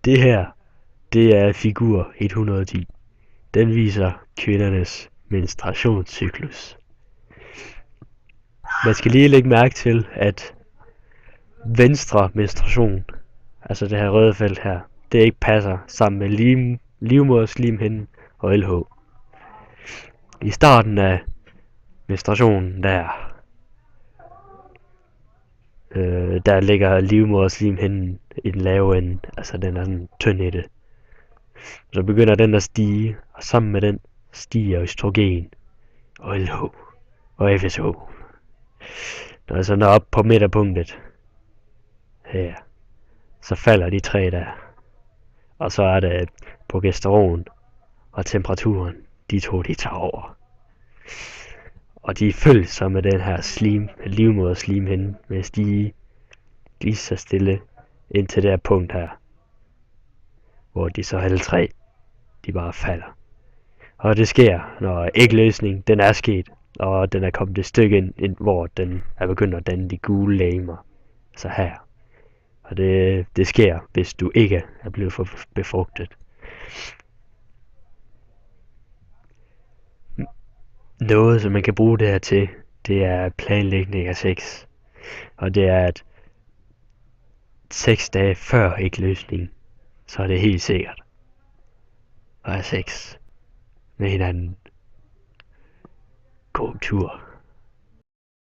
Det her, det er figur 110. Den viser kvindernes menstruationscyklus. Man skal lige lægge mærke til, at venstre menstruation, altså det her røde felt her, det ikke passer sammen med livmoderslimhinden og LH. I starten af menstruationen der ligger livmoderslimhinden i den lave ende, altså den er sådan tyndhætte. Så begynder den at stige, og sammen med den stiger østrogen og LH og FSH. Når så når op på midterpunktet her, så falder de tre der. Og så er det progesteron og temperaturen, de to de tager over. Og de følger så med den her livmoderslimhinde med at stige lige så stille ind til det her punkt her, hvor de så alle tre, de bare falder. Og det sker, når ægløsning, den er sket, og den er kommet et stykke ind, hvor den er begyndt at danne de gule legemer. Så her. Og det sker, hvis du ikke er blevet befrugtet. Noget, som man kan bruge det her til, det er planlægning af sex. Og det er, at 6 dage før ægløsningen, så er det helt sikkert at have sex med hinanden. God tur.